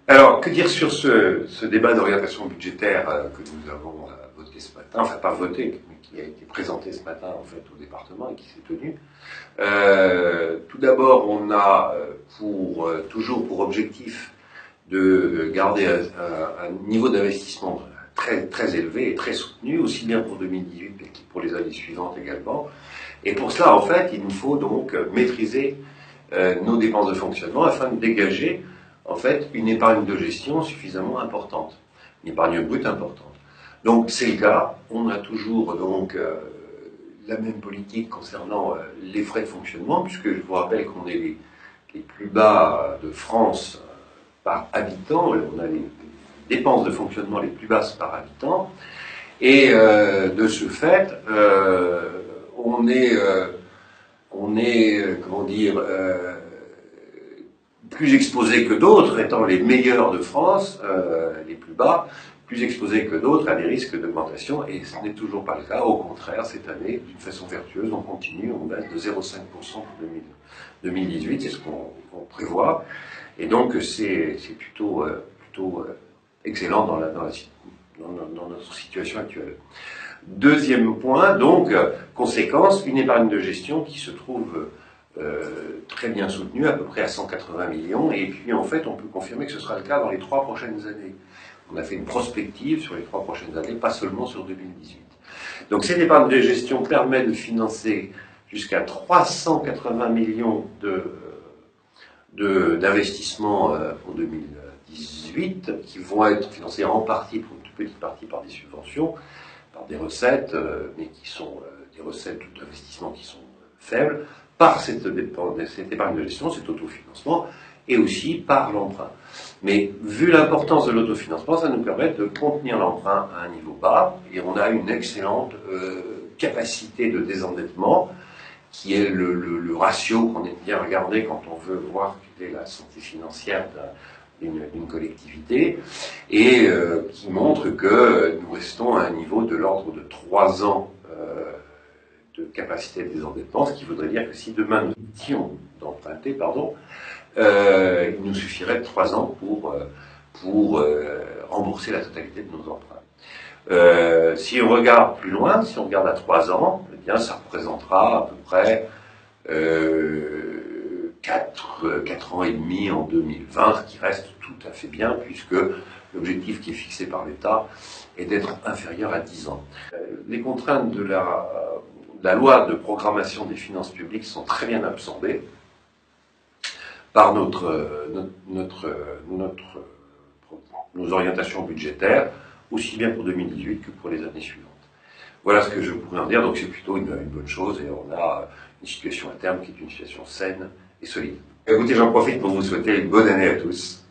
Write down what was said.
Alors, que dire sur ce débat d'orientation budgétaire que nous avons voté ce matin, enfin pas voté, mais qui a été présenté ce matin en fait au département et qui s'est tenu. Tout d'abord, on a toujours pour objectif de garder un niveau d'investissement très élevé et très soutenu, aussi bien pour 2018 que pour les années suivantes également. Et pour cela, en fait, il nous faut donc maîtriser nos dépenses de fonctionnement afin de dégager en fait une épargne de gestion suffisamment importante, une épargne brute importante. Donc c'est le cas, on a toujours donc la même politique concernant les frais de fonctionnement, puisque je vous rappelle qu'on est les plus bas de France par habitant, on a les dépenses de fonctionnement les plus basses par habitant, et de ce fait, on est comment dire, plus exposés que d'autres, étant les meilleurs de France, les plus bas, plus exposés que d'autres à des risques d'augmentation, et ce n'est toujours pas le cas. Au contraire, cette année, d'une façon vertueuse, on continue, on baisse de 0,5% pour 2018, c'est ce qu'on prévoit, et donc c'est plutôt excellent dans notre situation actuelle. Deuxième point, donc, conséquence, une épargne de gestion qui se trouve très bien soutenue, à peu près à 180 millions, et puis en fait on peut confirmer que ce sera le cas dans les 3 prochaines années. On a fait une prospective sur les 3 prochaines années, pas seulement sur 2018. Donc cette épargne de gestion permet de financer jusqu'à 380 millions d'investissements pour 2018, qui vont être financés en partie, pour une toute petite partie, par des subventions, par des recettes, mais qui sont des recettes d'investissement qui sont faibles, par cette épargne de gestion, cet autofinancement, et aussi par l'emprunt. Mais vu l'importance de l'autofinancement, ça nous permet de contenir l'emprunt à un niveau bas, et on a une excellente capacité de désendettement, qui est le ratio qu'on aime bien regarder quand on veut voir quelle est la santé financière d'une collectivité, et qui montre que nous restons à un niveau de l'ordre de 3 ans de capacité de désendettement, ce qui voudrait dire que si demain nous étions d'emprunter, il nous suffirait de 3 ans pour rembourser la totalité de nos emprunts. Si on regarde plus loin, si on regarde à 3 ans, eh bien ça représentera à peu près 4 ans et demi en 2020, ce qui reste tout à fait bien, puisque l'objectif qui est fixé par l'État est d'être inférieur à 10 ans. Les contraintes de la loi de programmation des finances publiques sont très bien absorbées par nos orientations budgétaires, aussi bien pour 2018 que pour les années suivantes. Voilà ce que je pourrais en dire, donc c'est plutôt une bonne chose, et on a une situation à terme qui est une situation saine et solide. Écoutez, j'en profite pour vous souhaiter une bonne année à tous.